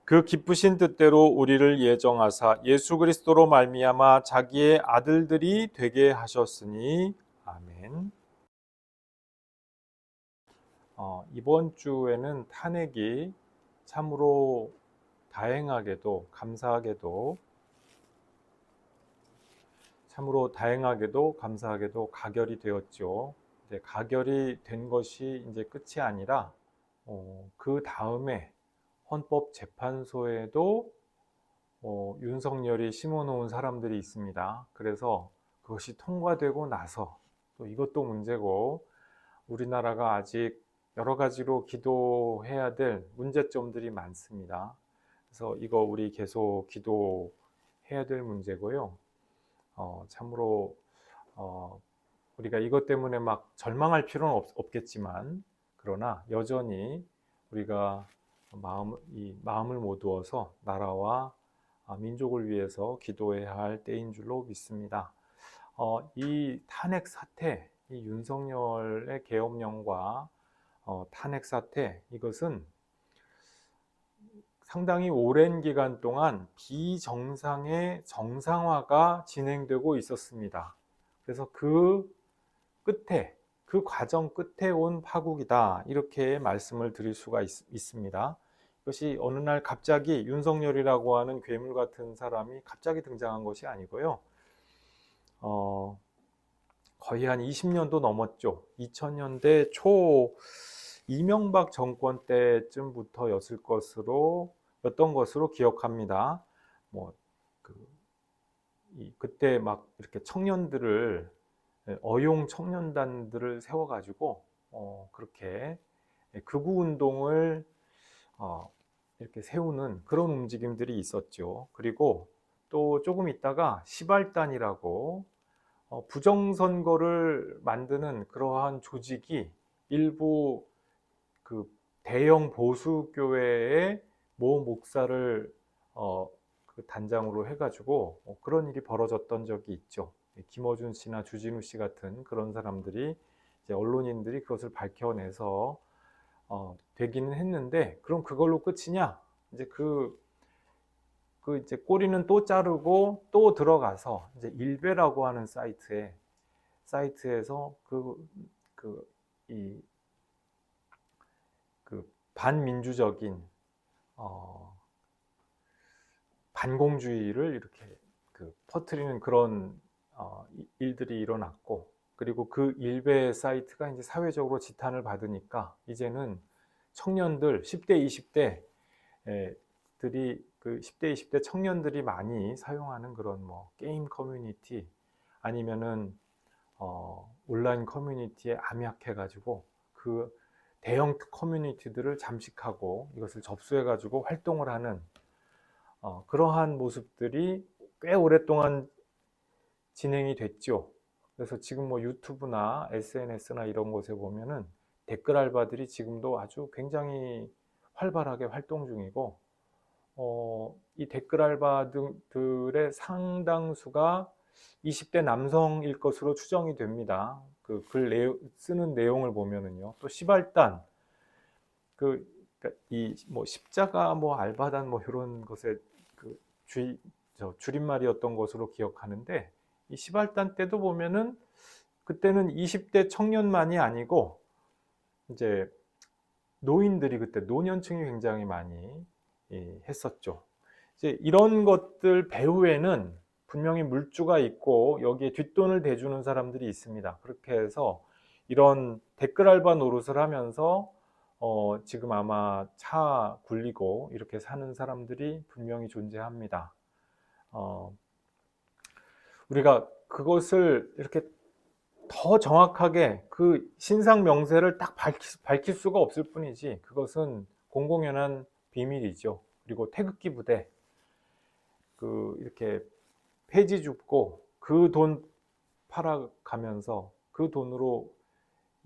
그 기쁘신 뜻대로 우리를 예정하사 예수 그리스도로 말미암아 자기의 아들들이 되게 하셨으니 아멘. 이번 주에는 탄핵이 참으로 다행하게도 감사하게도 가결이 되었죠. 이제 가결이 된 것이 이제 끝이 아니라 그 다음에 헌법재판소에도 윤석열이 심어놓은 사람들이 있습니다. 그래서 그것이 통과되고 나서 또 이것도 문제고 우리나라가 아직 여러 가지로 기도해야 될 문제점들이 많습니다. 그래서 이거 우리 계속 기도해야 될 문제고요. 참으로 우리가 이것 때문에 막 절망할 필요는 없겠지만 그러나 여전히 우리가 마음을 모두어서 나라와 민족을 위해서 기도해야 할 때인 줄로 믿습니다. 이 탄핵 사태, 이 윤석열의 계엄령과 탄핵 사태, 이것은 상당히 오랜 기간 동안 비정상의 정상화가 진행되고 있었습니다. 그래서 그 과정 끝에 온 파국이다, 이렇게 말씀을 드릴 수가 있습니다. 이것이 어느 날 갑자기 윤석열이라고 하는 괴물 같은 사람이 갑자기 등장한 것이 아니고요. 거의 한 20년도 넘었죠. 2000년대 초 이명박 정권 때쯤부터였던 것으로 기억합니다. 그때 막 이렇게 어용 청년단들을 세워가지고 그렇게 극우 운동을 이렇게 세우는 그런 움직임들이 있었죠. 그리고 또 조금 있다가 시발단이라고 부정선거를 만드는 그러한 조직이 일부 그 대형 보수교회의 모 목사를 그 단장으로 해가지고 그런 일이 벌어졌던 적이 있죠. 김어준 씨나 주진우 씨 같은 그런 사람들이 이제 언론인들이 그것을 밝혀내서 되기는 했는데, 그럼 그걸로 끝이냐? 이제 이제 꼬리는 또 자르고 또 들어가서 이제 일베라고 하는 사이트에서 반민주적인 반공주의를 이렇게 퍼뜨리는 그런 일들이 일어났고, 그리고 그 일베 사이트가 이제 사회적으로 지탄을 받으니까 이제는 청년들 10대 20대 들이 10대 20대 청년들이 많이 사용하는 그런 게임 커뮤니티 아니면은 온라인 커뮤니티에 암약해 가지고 그 대형 커뮤니티들을 잠식하고 이것을 접수해 가지고 활동을 하는 그러한 모습들이 꽤 오랫동안 진행이 됐죠. 그래서 지금 유튜브나 SNS나 이런 곳에 보면은 댓글 알바들이 지금도 아주 굉장히 활발하게 활동 중이고, 이 댓글 알바들의 상당수가 20대 남성일 것으로 추정이 됩니다. 쓰는 내용을 보면은요. 또 시발단, 십자가 알바단 이런 것의 줄임말이었던 것으로 기억하는데, 이 시발단 때도 보면은 그때는 20대 청년만이 아니고 이제 노인들이, 그때 노년층이 굉장히 많이 했었죠. 이제 이런 것들 배후에는 분명히 물주가 있고 여기에 뒷돈을 대주는 사람들이 있습니다. 그렇게 해서 이런 댓글 알바 노릇을 하면서 지금 아마 차 굴리고 이렇게 사는 사람들이 분명히 존재합니다. 우리가 그것을 이렇게 더 정확하게 그 신상 명세를 딱 밝힐 수가 없을 뿐이지, 그것은 공공연한 비밀이죠. 그리고 태극기 부대 이렇게 폐지 줍고 그 돈 팔아가면서 그 돈으로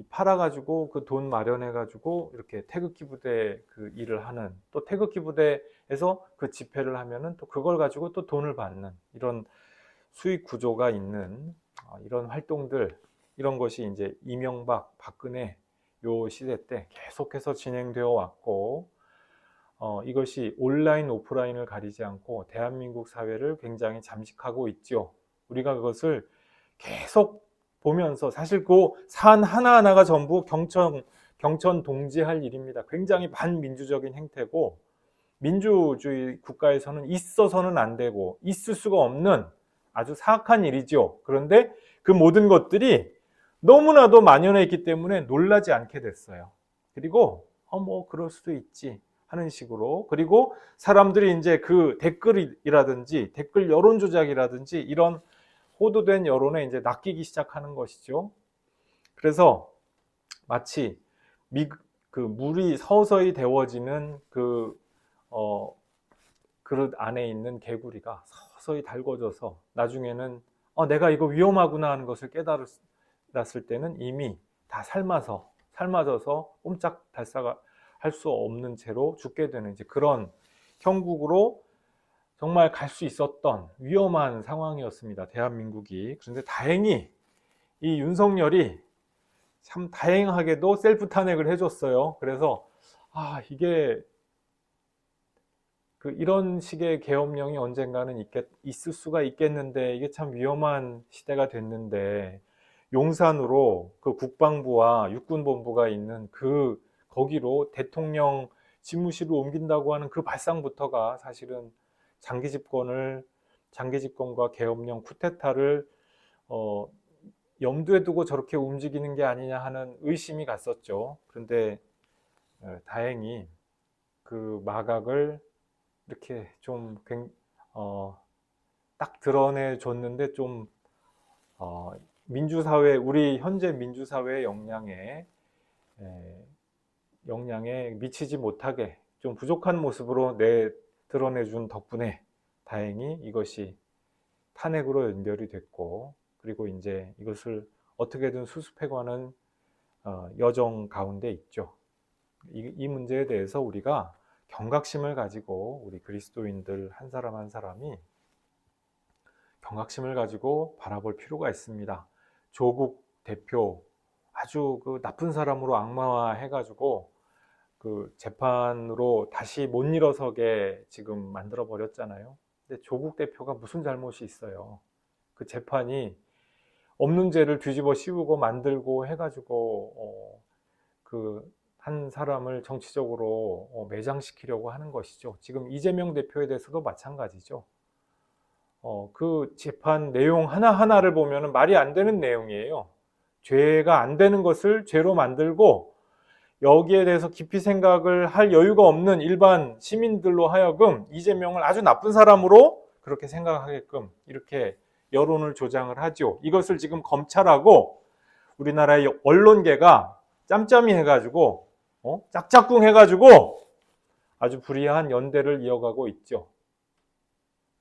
팔아가지고 그 돈 마련해가지고 이렇게 태극기 부대 그 일을 하는, 또 태극기 부대에서 그 집회를 하면은 또 그걸 가지고 또 돈을 받는, 이런 수익 구조가 있는 이런 활동들, 이런 것이 이제 이명박, 박근혜 요 시대 때 계속해서 진행되어 왔고, 이것이 온라인, 오프라인을 가리지 않고 대한민국 사회를 굉장히 잠식하고 있죠. 우리가 그것을 계속 보면서 사실 그 사안 하나하나가 전부 경천 동지할 일입니다. 굉장히 반민주적인 행태고 민주주의 국가에서는 있어서는 안 되고 있을 수가 없는 아주 사악한 일이죠. 그런데 그 모든 것들이 너무나도 만연해 있기 때문에 놀라지 않게 됐어요. 그리고 뭐 그럴 수도 있지 하는 식으로, 그리고 사람들이 이제 그 댓글이라든지 댓글 여론 조작이라든지 이런 호도된 여론에 이제 낚이기 시작하는 것이죠. 그래서 마치 그 물이 서서히 데워지는 그릇 안에 있는 개구리가 서서히 달궈져서 나중에는 내가 이거 위험하구나 하는 것을 깨달았을 때는 이미 다 삶아져서 옴짝달싹 할 수 없는 채로 죽게 되는 이제 그런 형국으로 정말 갈 수 있었던 위험한 상황이었습니다. 대한민국이. 그런데 다행히 이 윤석열이 참 다행하게도 셀프 탄핵을 해줬어요. 그래서 이게 이런 식의 계엄령이 언젠가는 있을 수가 있겠는데 이게 참 위험한 시대가 됐는데, 용산으로 그 국방부와 육군본부가 있는 거기로 대통령 집무실을 옮긴다고 하는 그 발상부터가 사실은 장기 집권과 계엄령 쿠데타를 염두에 두고 저렇게 움직이는 게 아니냐 하는 의심이 갔었죠. 그런데 다행히 그 마각을 이렇게 좀 딱 드러내 줬는데 좀 우리 현재 민주사회의 역량에 미치지 못하게 좀 부족한 모습으로 드러내준 덕분에 다행히 이것이 탄핵으로 연결이 됐고, 그리고 이제 이것을 어떻게든 수습해가는 여정 가운데 있죠. 이 문제에 대해서 우리가 경각심을 가지고, 우리 그리스도인들 한 사람 한 사람이 경각심을 가지고 바라볼 필요가 있습니다. 조국 대표 아주 나쁜 사람으로 악마화해가지고 재판으로 다시 못 일어서게 지금 만들어 버렸잖아요. 근데 조국 대표가 무슨 잘못이 있어요? 그 재판이 없는 죄를 뒤집어 씌우고 만들고 해가지고 한 사람을 정치적으로 매장시키려고 하는 것이죠. 지금 이재명 대표에 대해서도 마찬가지죠. 그 재판 내용 하나하나를 보면 말이 안 되는 내용이에요. 죄가 안 되는 것을 죄로 만들고 여기에 대해서 깊이 생각을 할 여유가 없는 일반 시민들로 하여금 이재명을 아주 나쁜 사람으로 그렇게 생각하게끔 이렇게 여론을 조장을 하죠. 이것을 지금 검찰하고 우리나라의 언론계가 짬짬이 해가지고 짝짝꿍 해가지고 아주 불이한 연대를 이어가고 있죠.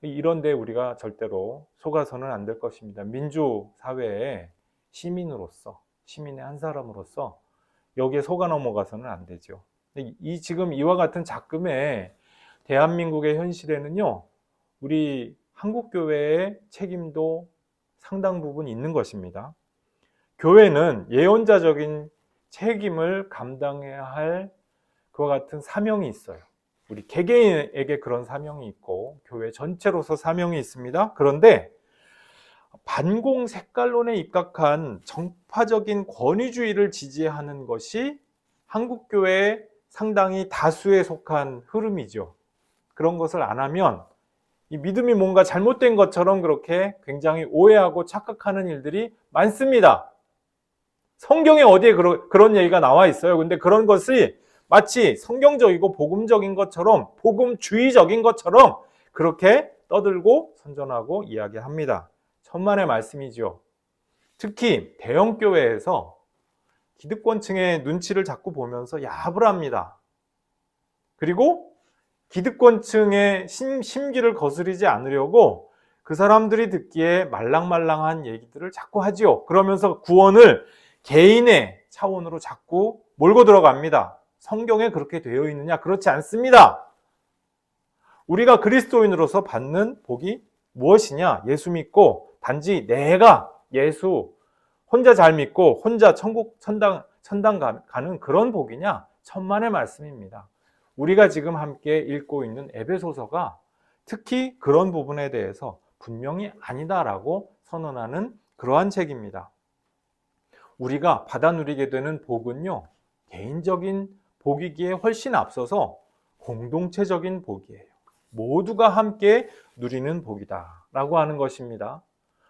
이런데 우리가 절대로 속아서는 안 될 것입니다. 민주사회의 시민의 한 사람으로서 여기에 속아 넘어가서는 안 되죠. 지금 이와 같은 작금의 대한민국의 현실에는요, 우리 한국교회의 책임도 상당 부분 있는 것입니다. 교회는 예언자적인 책임을 감당해야 할 그와 같은 사명이 있어요. 우리 개개인에게 그런 사명이 있고 교회 전체로서 사명이 있습니다. 그런데 반공 색깔론에 입각한 정파적인 권위주의를 지지하는 것이 한국교회의 상당히 다수에 속한 흐름이죠. 그런 것을 안 하면 이 믿음이 뭔가 잘못된 것처럼 그렇게 굉장히 오해하고 착각하는 일들이 많습니다. 성경에 어디에 그런 얘기가 나와 있어요. 근데 그런 것이 마치 성경적이고 복음적인 것처럼, 복음주의적인 것처럼 그렇게 떠들고 선전하고 이야기합니다. 천만의 말씀이죠. 특히 대형교회에서 기득권층의 눈치를 자꾸 보면서 야합을 합니다. 그리고 기득권층의 심기를 거스르지 않으려고 그 사람들이 듣기에 말랑말랑한 얘기들을 자꾸 하지요. 그러면서 구원을 개인의 차원으로 자꾸 몰고 들어갑니다. 성경에 그렇게 되어 있느냐? 그렇지 않습니다. 우리가 그리스도인으로서 받는 복이 무엇이냐? 예수 믿고 단지 내가 예수 혼자 잘 믿고 혼자 천당 가는 그런 복이냐? 천만의 말씀입니다. 우리가 지금 함께 읽고 있는 에베소서가 특히 그런 부분에 대해서 분명히 아니다라고 선언하는 그러한 책입니다. 우리가 받아 누리게 되는 복은요, 개인적인 복이기에 훨씬 앞서서 공동체적인 복이에요. 모두가 함께 누리는 복이다 라고 하는 것입니다.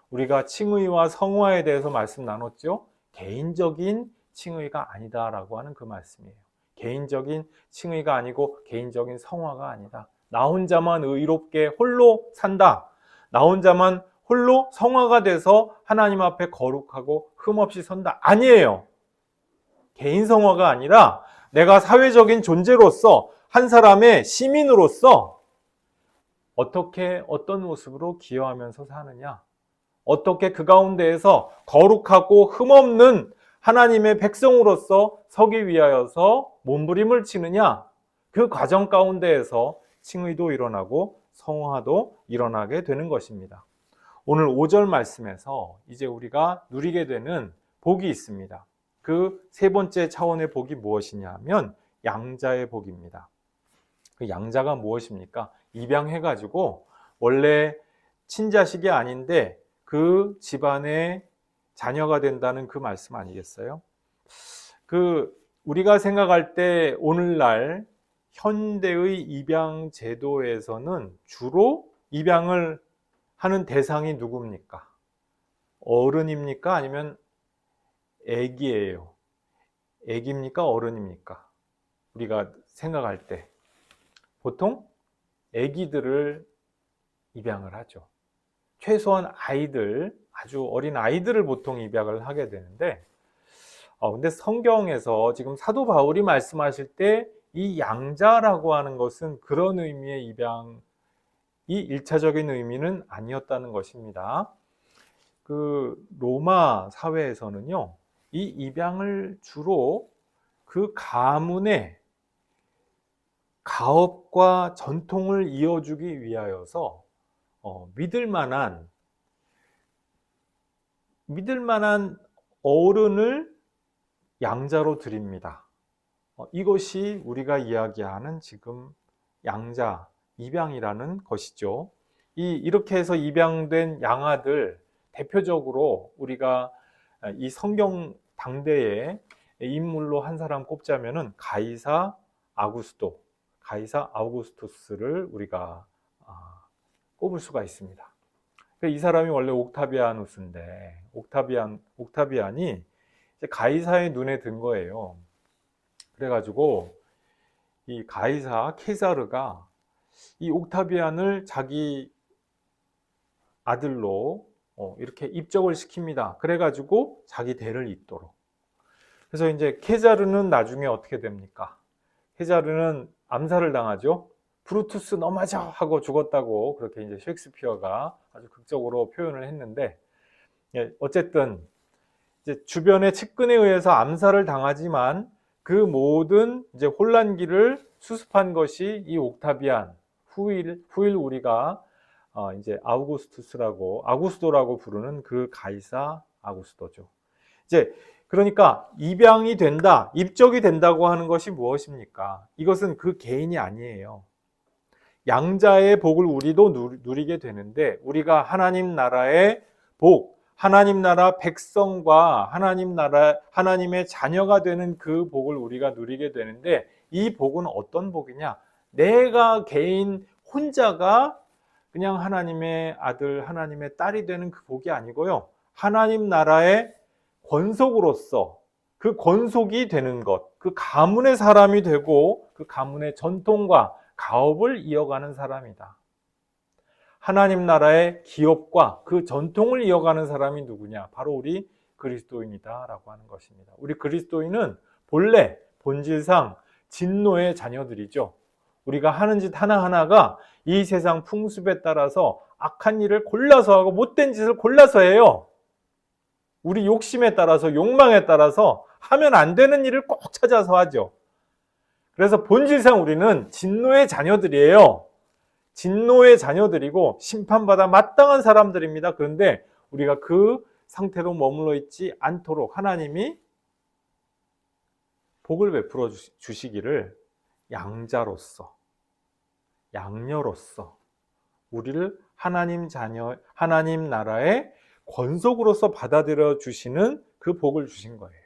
우리가 칭의와 성화에 대해서 말씀 나눴죠. 개인적인 칭의가 아니다 라고 하는 그 말씀이에요. 개인적인 칭의가 아니고 개인적인 성화가 아니다. 나 혼자만 의롭게 홀로 산다. 나 혼자만 홀로 성화가 돼서 하나님 앞에 거룩하고 흠없이 선다. 아니에요. 개인 성화가 아니라 내가 사회적인 존재로서 한 사람의 시민으로서 어떻게 어떤 모습으로 기여하면서 사느냐, 어떻게 그 가운데에서 거룩하고 흠없는 하나님의 백성으로서 서기 위하여서 몸부림을 치느냐, 그 과정 가운데에서 칭의도 일어나고 성화도 일어나게 되는 것입니다. 오늘 5절 말씀에서 이제 우리가 누리게 되는 복이 있습니다. 그 세 번째 차원의 복이 무엇이냐면 양자의 복입니다. 그 양자가 무엇입니까? 입양해가지고 원래 친자식이 아닌데 그 집안의 자녀가 된다는 그 말씀 아니겠어요? 우리가 생각할 때 오늘날 현대의 입양 제도에서는 주로 입양을 하는 대상이 누굽니까? 어른입니까? 아니면 애기예요? 애기입니까? 어른입니까? 우리가 생각할 때 보통 애기들을 입양을 하죠. 최소한 아이들, 아주 어린 아이들을 보통 입양을 하게 되는데, 근데 성경에서 지금 사도 바울이 말씀하실 때 이 양자라고 하는 것은 그런 의미의 입양이 1차적인 의미는 아니었다는 것입니다. 그 로마 사회에서는요, 이 입양을 주로 그 가문의 가업과 전통을 이어주기 위하여서 믿을 만한 어른을 양자로 드립니다. 이것이 우리가 이야기하는 지금 양자, 입양이라는 것이죠. 이렇게 해서 입양된 양아들, 대표적으로 우리가 이 성경 당대의 인물로 한 사람 꼽자면은 가이사 아우구스투스를 우리가 꼽을 수가 있습니다. 이 사람이 원래 옥타비아누스인데 옥타비안이 가이사의 눈에 든 거예요. 그래가지고 이 가이사 케사르가 이 옥타비안을 자기 아들로 이렇게 입적을 시킵니다. 그래가지고 자기 대를 잇도록. 그래서 이제 케사르는 나중에 어떻게 됩니까? 케사르는 암살을 당하죠. 브루투스 넘어져 하고 죽었다고 그렇게 이제 셰익스피어가 아주 극적으로 표현을 했는데, 어쨌든 이제 주변의 측근에 의해서 암살을 당하지만 그 모든 이제 혼란기를 수습한 것이 이 옥타비안, 후일 우리가 이제 아구스도라고 부르는 그 가이사 아구스도죠. 이제 그러니까 입양이 된다, 입적이 된다고 하는 것이 무엇입니까? 이것은 그 개인이 아니에요. 양자의 복을 우리도 누리게 되는데, 우리가 하나님 나라의 복, 하나님 나라 백성과 하나님의 자녀가 되는 그 복을 우리가 누리게 되는데, 이 복은 어떤 복이냐? 내가 개인 혼자가 그냥 하나님의 아들, 하나님의 딸이 되는 그 복이 아니고요. 하나님 나라의 권속으로서 그 권속이 되는 것, 그 가문의 사람이 되고 그 가문의 전통과 가업을 이어가는 사람이다. 하나님 나라의 기업과 그 전통을 이어가는 사람이 누구냐? 바로 우리 그리스도인이다 라고 하는 것입니다. 우리 그리스도인은 본래 본질상 진노의 자녀들이죠. 우리가 하는 짓 하나하나가 이 세상 풍습에 따라서 악한 일을 골라서 하고 못된 짓을 골라서 해요. 우리 욕심에 따라서, 욕망에 따라서 하면 안 되는 일을 꼭 찾아서 하죠. 그래서 본질상 우리는 진노의 자녀들이에요. 진노의 자녀들이고 심판받아 마땅한 사람들입니다. 그런데 우리가 그 상태로 머물러 있지 않도록 하나님이 복을 베풀어 주시기를 양자로서, 양녀로서 우리를 하나님 자녀, 하나님 나라의 권속으로서 받아들여 주시는 그 복을 주신 거예요.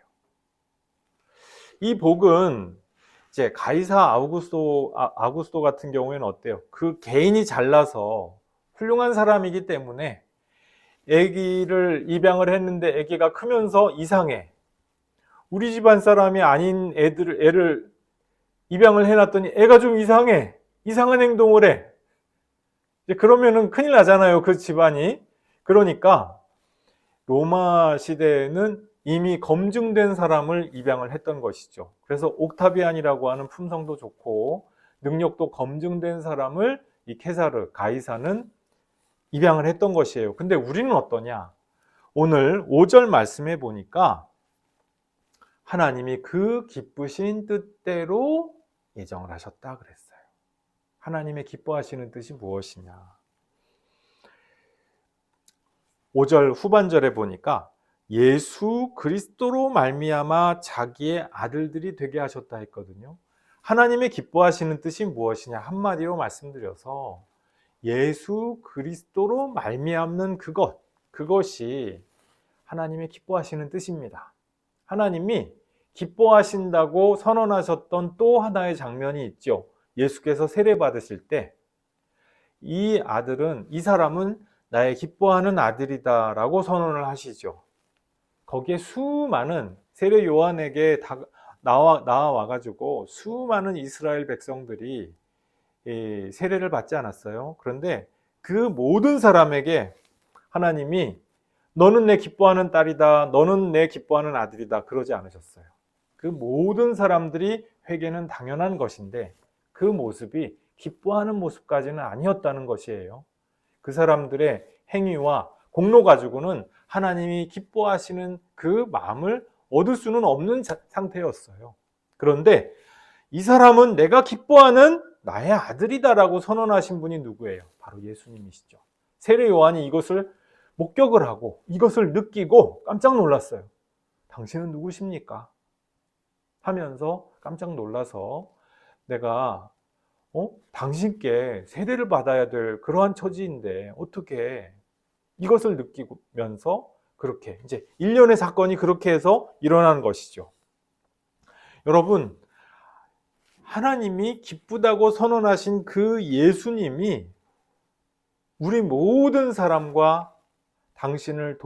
이 복은 이제 가이사 아우구스도 같은 경우에는 어때요? 그 개인이 잘나서 훌륭한 사람이기 때문에 아기를 입양을 했는데 아기가 크면서 이상해. 우리 집안 사람이 아닌 애를 입양을 해놨더니 애가 좀 이상해. 이상한 행동을 해. 이제 그러면은 큰일 나잖아요, 그 집안이. 그러니까 로마 시대에는 이미 검증된 사람을 입양을 했던 것이죠. 그래서 옥타비안이라고 하는 품성도 좋고 능력도 검증된 사람을 이 가이사는 입양을 했던 것이에요. 근데 우리는 어떠냐? 오늘 5절 말씀해 보니까 하나님이 그 기쁘신 뜻대로 예정을 하셨다 그랬어요. 하나님의 기뻐하시는 뜻이 무엇이냐? 5절 후반절에 보니까 예수 그리스도로 말미암아 자기의 아들들이 되게 하셨다 했거든요. 하나님의 기뻐하시는 뜻이 무엇이냐? 한마디로 말씀드려서 예수 그리스도로 말미암는 그것이 하나님의 기뻐하시는 뜻입니다. 하나님이 기뻐하신다고 선언하셨던 또 하나의 장면이 있죠. 예수께서 세례 받으실 때 이 사람은 나의 기뻐하는 아들이다 라고 선언을 하시죠. 거기에 수많은 세례 요한에게 나와가지고 수많은 이스라엘 백성들이 세례를 받지 않았어요. 그런데 그 모든 사람에게 하나님이 너는 내 기뻐하는 딸이다, 너는 내 기뻐하는 아들이다 그러지 않으셨어요. 그 모든 사람들이 회개는 당연한 것인데 그 모습이 기뻐하는 모습까지는 아니었다는 것이에요. 그 사람들의 행위와 공로 가지고는 하나님이 기뻐하시는 그 마음을 얻을 수는 없는 상태였어요. 그런데 이 사람은 내가 기뻐하는 나의 아들이다라고 선언하신 분이 누구예요? 바로 예수님이시죠. 세례 요한이 이것을 목격을 하고 이것을 느끼고 깜짝 놀랐어요. 당신은 누구십니까? 하면서 깜짝 놀라서 내가 당신께 세례를 받아야 될 그러한 처지인데 어떻게 이것을 느끼면서 그렇게 이제 일련의 사건이 그렇게 해서 일어나는 것이죠. 여러분, 하나님이 기쁘다고 선언하신 그 예수님이 우리 모든 사람과 당신을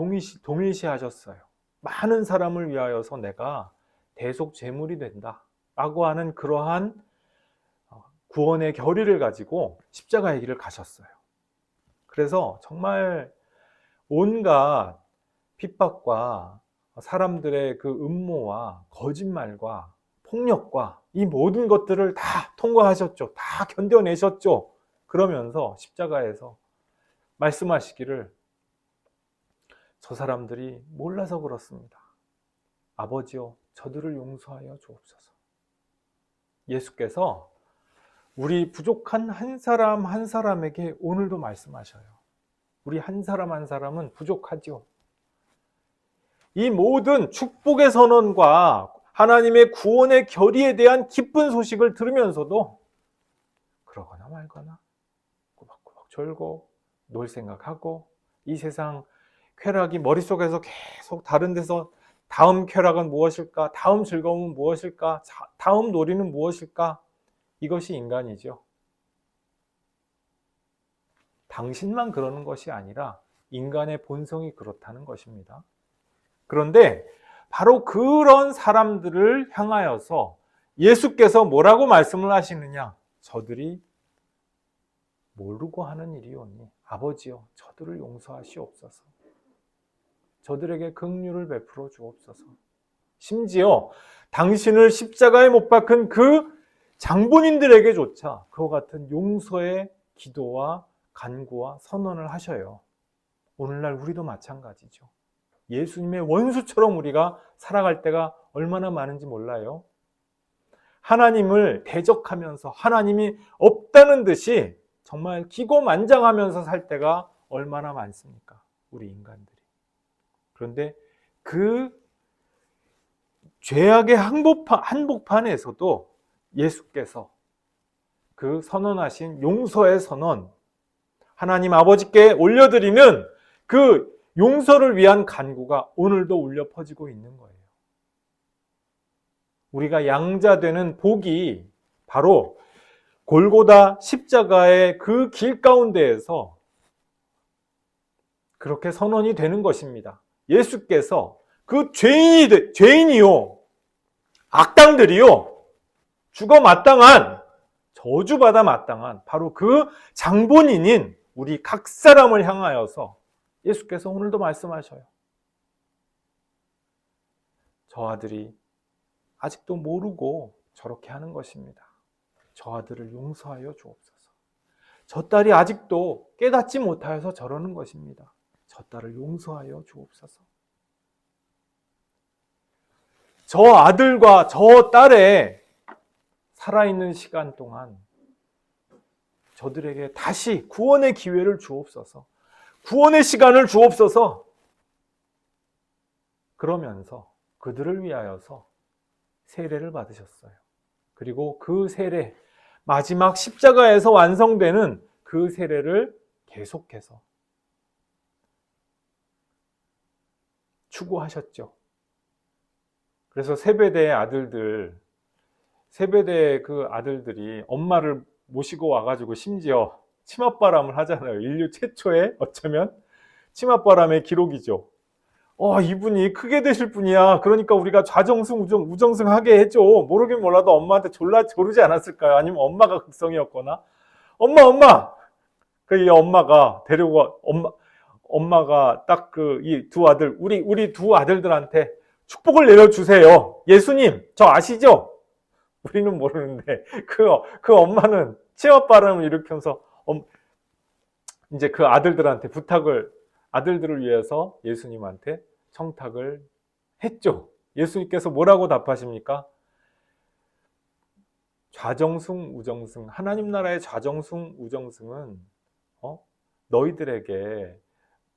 동일시하셨어요. 많은 사람을 위하여서 내가 대속 제물이 된다 라고 하는 그러한 구원의 결의를 가지고 십자가의 길을 가셨어요. 그래서 정말 온갖 핍박과 사람들의 그 음모와 거짓말과 폭력과 이 모든 것들을 다 통과하셨죠. 다 견뎌내셨죠. 그러면서 십자가에서 말씀하시기를 저 사람들이 몰라서 그렇습니다. 아버지여 저들을 용서하여 주옵소서. 예수께서 우리 부족한 한 사람 한 사람에게 오늘도 말씀하셔요. 우리 한 사람 한 사람은 부족하죠. 이 모든 축복의 선언과 하나님의 구원의 결의에 대한 기쁜 소식을 들으면서도 그러거나 말거나 꼬박꼬박 졸고 놀 생각하고 이 세상 쾌락이 머릿속에서 계속 다른 데서 다음 쾌락은 무엇일까? 다음 즐거움은 무엇일까? 다음 놀이는 무엇일까? 이것이 인간이죠. 당신만 그러는 것이 아니라 인간의 본성이 그렇다는 것입니다. 그런데 바로 그런 사람들을 향하여서 예수께서 뭐라고 말씀을 하시느냐? 저들이 모르고 하는 일이오니 아버지여 저들을 용서하시옵소서. 저들에게 긍휼을 베풀어 주옵소서. 심지어 당신을 십자가에 못 박은 그 장본인들에게조차 그와 같은 용서의 기도와 간구와 선언을 하셔요. 오늘날 우리도 마찬가지죠. 예수님의 원수처럼 우리가 살아갈 때가 얼마나 많은지 몰라요. 하나님을 대적하면서 하나님이 없다는 듯이 정말 기고만장하면서 살 때가 얼마나 많습니까? 우리 인간들이. 그런데 그 죄악의 한복판에서도 예수께서 그 선언하신 용서의 선언, 하나님 아버지께 올려드리는 그 용서를 위한 간구가 오늘도 울려 퍼지고 있는 거예요. 우리가 양자되는 복이 바로 골고다 십자가의 그 길 가운데에서 그렇게 선언이 되는 것입니다. 예수께서 그 죄인이요, 악당들이요, 죽어 마땅한, 저주받아 마땅한 바로 그 장본인인 우리 각 사람을 향하여서 예수께서 오늘도 말씀하셔요. 저 아들이 아직도 모르고 저렇게 하는 것입니다. 저 아들을 용서하여 주옵소서. 저 딸이 아직도 깨닫지 못하여서 저러는 것입니다. 저 딸을 용서하여 주옵소서. 저 아들과 저 딸의 살아있는 시간 동안 저들에게 다시 구원의 기회를 주옵소서. 구원의 시간을 주옵소서. 그러면서 그들을 위하여서 세례를 받으셨어요. 그리고 그 세례, 마지막 십자가에서 완성되는 그 세례를 계속해서 추구하셨죠. 그래서 세베대의 그 아들들이 엄마를 모시고 와가지고 심지어 치맛바람을 하잖아요. 인류 최초의 어쩌면 치맛바람의 기록이죠. 이분이 크게 되실 분이야. 그러니까 우리가 좌정승, 우정승하게 해줘. 모르긴 몰라도 엄마한테 조르지 않았을까요? 아니면 엄마가 극성이었거나. 엄마! 이 엄마가 엄마가 딱 이 두 아들, 우리 두 아들들한테 축복을 내려주세요. 예수님, 저 아시죠? 우리는 모르는데, 그 엄마는 치맛바람을 일으키면서, 이제 그 아들들한테 아들들을 위해서 예수님한테 청탁을 했죠. 예수님께서 뭐라고 답하십니까? 좌정승, 우정승, 하나님 나라의 좌정승, 우정승은 너희들에게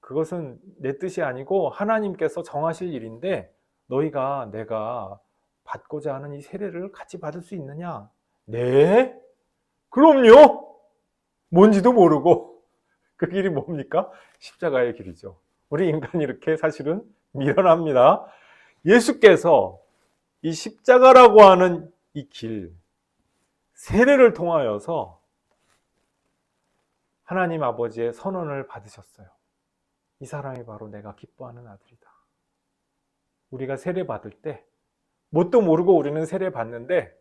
그것은 내 뜻이 아니고 하나님께서 정하실 일인데 내가 받고자 하는 이 세례를 같이 받을 수 있느냐? 네? 그럼요? 뭔지도 모르고 그 길이 뭡니까? 십자가의 길이죠. 우리 인간이 이렇게 사실은 미련합니다. 예수께서 이 십자가라고 하는 이 길, 세례를 통하여서 하나님 아버지의 선언을 받으셨어요. 이 사람이 바로 내가 기뻐하는 아들이다. 우리가 세례 받을 때 뭣도 모르고 우리는 세례 받는데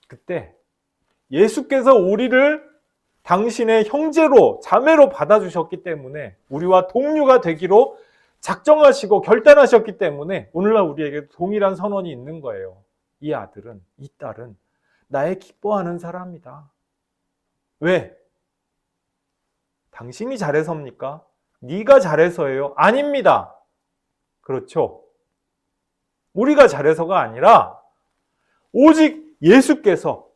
그때 예수께서 우리를 당신의 형제로 자매로 받아주셨기 때문에 우리와 동류가 되기로 작정하시고 결단하셨기 때문에 오늘날 우리에게 동일한 선언이 있는 거예요. 이 아들은, 이 딸은 나의 기뻐하는 사람이다. 왜? 당신이 잘해서입니까? 네가 잘해서예요? 아닙니다. 그렇죠? 우리가 잘해서가 아니라 오직 예수께서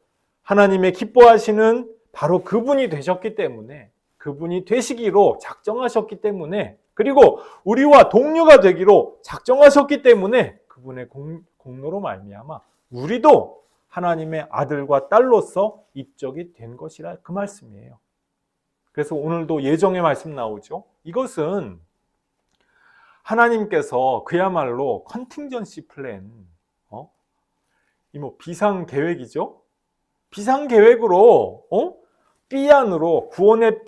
하나님의 기뻐하시는 바로 그분이 되셨기 때문에, 그분이 되시기로 작정하셨기 때문에, 그리고 우리와 동료가 되기로 작정하셨기 때문에 그분의 공로로 말미암아 우리도 하나님의 아들과 딸로서 입적이 된 것이라 그 말씀이에요. 그래서 오늘도 예정의 말씀 나오죠. 이것은 하나님께서 그야말로 컨팅전시 플랜, 비상 계획이죠. 비상 계획으로 B 안으로 구원의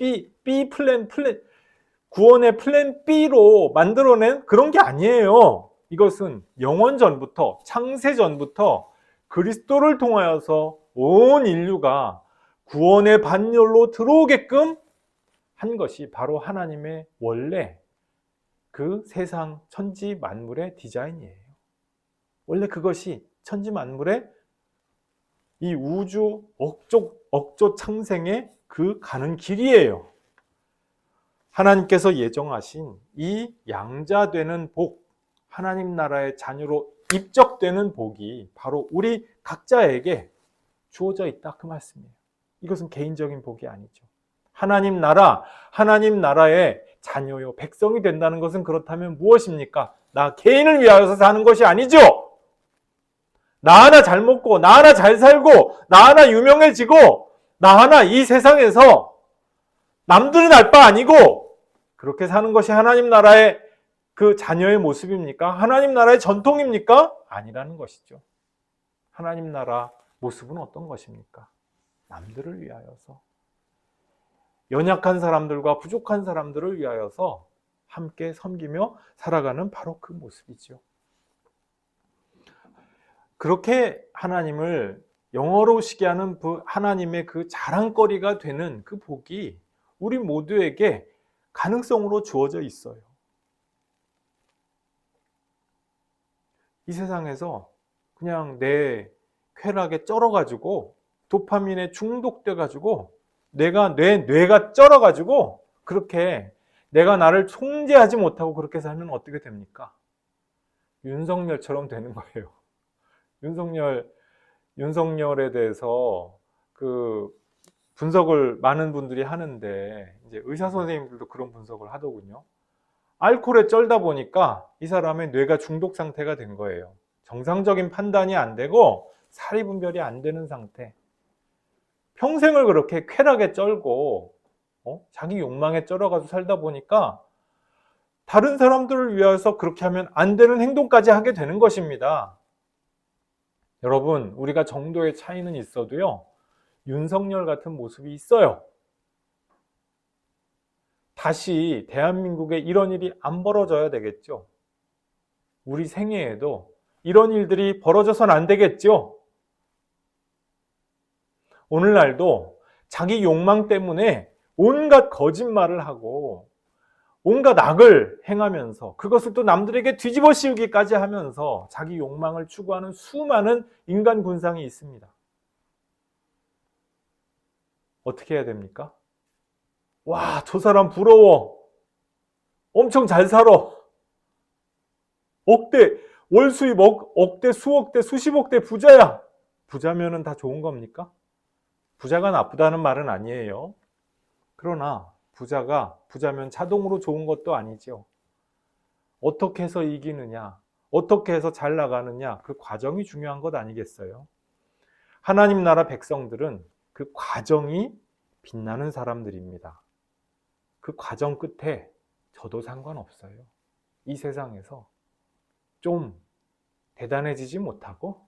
구원의 플랜 B로 만들어낸 그런 게 아니에요. 이것은 영원 전부터, 창세 전부터 그리스도를 통하여서 온 인류가 구원의 반열로 들어오게끔 한 것이 바로 하나님의 원래 그 세상 천지 만물의 디자인이에요. 원래 그것이 천지 만물의 이 우주 억조 창생의 그 가는 길이에요. 하나님께서 예정하신 이 양자되는 복, 하나님 나라의 자녀로 입적되는 복이 바로 우리 각자에게 주어져 있다 그 말씀이에요. 이것은 개인적인 복이 아니죠. 하나님 나라의 자녀요, 백성이 된다는 것은 그렇다면 무엇입니까? 나 개인을 위하여서 사는 것이 아니죠. 나 하나 잘 먹고, 나 하나 잘 살고, 나 하나 유명해지고, 나 하나 이 세상에서 남들은 알 바 아니고 그렇게 사는 것이 하나님 나라의 그 자녀의 모습입니까? 하나님 나라의 전통입니까? 아니라는 것이죠. 하나님 나라 모습은 어떤 것입니까? 남들을 위하여서, 연약한 사람들과 부족한 사람들을 위하여서 함께 섬기며 살아가는 바로 그 모습이죠. 그렇게 하나님을 영화로우시게 하는 하나님의 그 자랑거리가 되는 그 복이 우리 모두에게 가능성으로 주어져 있어요. 이 세상에서 그냥 내 쾌락에 쩔어가지고 도파민에 중독돼가지고 뇌가 쩔어가지고 그렇게 내가 나를 통제하지 못하고 그렇게 살면 어떻게 됩니까? 윤석열처럼 되는 거예요. 윤석열에 대해서 그 분석을 많은 분들이 하는데 이제 의사 선생님들도 그런 분석을 하더군요. 알코올에 쩔다 보니까 이 사람의 뇌가 중독 상태가 된 거예요. 정상적인 판단이 안 되고 사리 분별이 안 되는 상태. 평생을 그렇게 쾌락에 쩔고 자기 욕망에 쩔어가지고 살다 보니까 다른 사람들을 위해서 그렇게 하면 안 되는 행동까지 하게 되는 것입니다. 여러분, 우리가 정도의 차이는 있어도요, 윤석열 같은 모습이 있어요. 다시 대한민국에 이런 일이 안 벌어져야 되겠죠. 우리 생애에도 이런 일들이 벌어져선 안 되겠죠. 오늘날도 자기 욕망 때문에 온갖 거짓말을 하고 온갖 악을 행하면서 그것을 또 남들에게 뒤집어 씌우기까지 하면서 자기 욕망을 추구하는 수많은 인간 군상이 있습니다. 어떻게 해야 됩니까? 와, 저 사람 부러워. 엄청 잘 살아. 월 수입 억대, 수억대, 수십억대 부자야. 부자면은 다 좋은 겁니까? 부자가 나쁘다는 말은 아니에요. 그러나 부자면 자동으로 좋은 것도 아니죠. 어떻게 해서 이기느냐, 어떻게 해서 잘 나가느냐, 그 과정이 중요한 것 아니겠어요? 하나님 나라 백성들은 그 과정이 빛나는 사람들입니다. 그 과정 끝에 저도 상관없어요. 이 세상에서 좀 대단해지지 못하고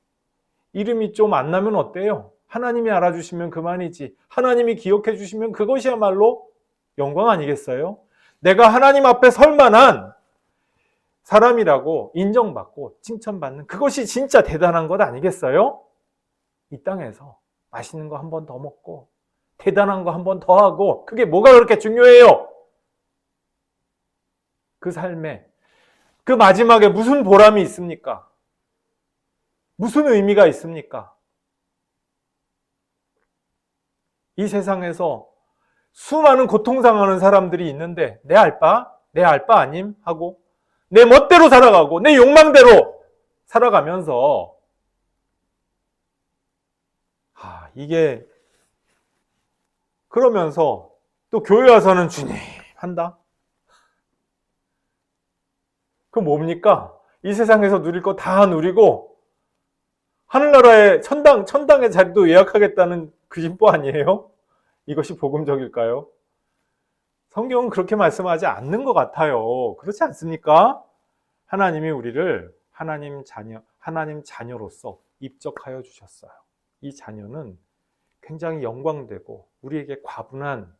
이름이 좀 안 나면 어때요? 하나님이 알아주시면 그만이지. 하나님이 기억해 주시면 그것이야말로 영광 아니겠어요? 내가 하나님 앞에 설 만한 사람이라고 인정받고 칭찬받는 그것이 진짜 대단한 것 아니겠어요? 이 땅에서 맛있는 거 한 번 더 먹고 대단한 거 한 번 더 하고 그게 뭐가 그렇게 중요해요? 그 삶에 그 마지막에 무슨 보람이 있습니까? 무슨 의미가 있습니까? 이 세상에서 수많은 고통당하는 사람들이 있는데 내 알바 아님? 하고 내 멋대로 살아가고 내 욕망대로 살아가면서 이게 그러면서 또 교회 와서는 주님 한다? 그럼 뭡니까? 이 세상에서 누릴 거 다 누리고 하늘나라의 천당의 자리도 예약하겠다는 그 심보 아니에요? 이것이 복음적일까요? 성경은 그렇게 말씀하지 않는 것 같아요. 그렇지 않습니까? 하나님이 우리를 하나님 자녀로서 입적하여 주셨어요. 이 자녀는 굉장히 영광되고 우리에게 과분한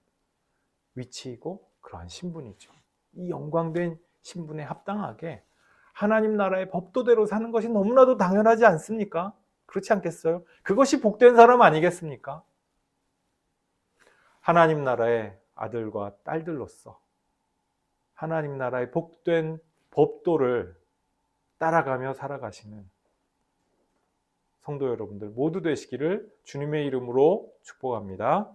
위치이고 그러한 신분이죠. 이 영광된 신분에 합당하게 하나님 나라의 법도대로 사는 것이 너무나도 당연하지 않습니까? 그렇지 않겠어요? 그것이 복된 사람 아니겠습니까? 하나님 나라의 아들과 딸들로서 하나님 나라의 복된 법도를 따라가며 살아가시는 성도 여러분들 모두 되시기를 주님의 이름으로 축복합니다.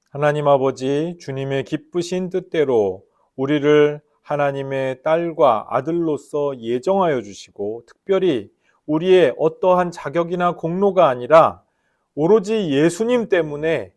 하나님 아버지, 주님의 기쁘신 뜻대로 우리를 하나님의 딸과 아들로서 예정하여 주시고 특별히 우리의 어떠한 자격이나 공로가 아니라 오로지 예수님 때문에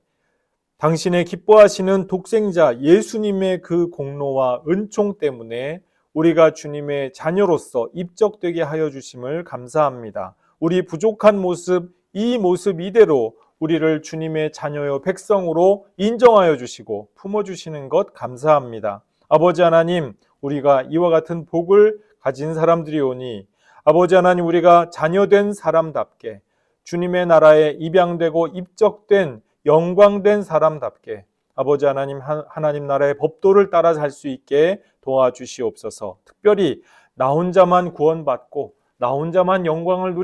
당신의 기뻐하시는 독생자 예수님의 그 공로와 은총 때문에 우리가 주님의 자녀로서 입적되게 하여 주심을 감사합니다. 우리 부족한 모습, 이 모습 이대로 우리를 주님의 자녀요 백성으로 인정하여 주시고 품어주시는 것 감사합니다. 아버지 하나님, 우리가 이와 같은 복을 가진 사람들이오니 아버지 하나님, 우리가 자녀된 사람답게 주님의 나라에 입양되고 입적된 영광된 사람답게 아버지 하나님, 하나님 나라의 법도를 따라 살 수 있게 도와주시옵소서. 특별히 나 혼자만 구원받고 나 혼자만 영광을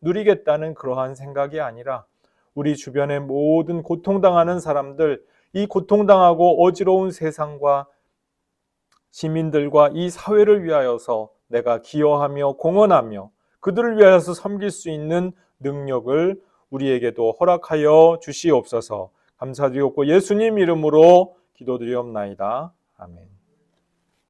누리겠다는 그러한 생각이 아니라 우리 주변의 모든 고통당하는 사람들, 이 고통당하고 어지러운 세상과 시민들과 이 사회를 위하여서 내가 기여하며 공헌하며 그들을 위하여서 섬길 수 있는 능력을 우리에게도 허락하여 주시옵소서. 감사드리옵고 예수님 이름으로 기도드리옵나이다. 아멘.